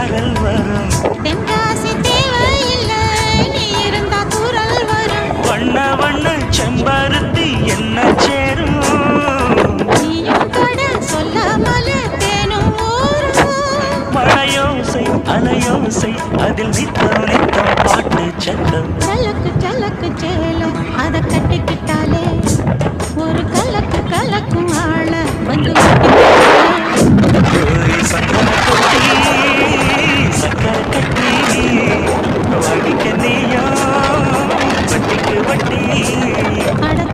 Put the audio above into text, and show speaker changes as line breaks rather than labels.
சாரல் வரும்.
தென்காசி தேவையில்லை, நீ இருந்தா தூரல் வரும்.
வண்ண வண்ண செம்பருத்தி என்ன சேரும்.
நீயும் தொட சொல்லாமல தேனும் ஊரும்.
மழையோசை அலையோசை அதில் நித்தம் நித்தம் பாட்டு சத்தம்.
சலக்கு சலக்கு சேல அத கட்டிக்கிட்டாலே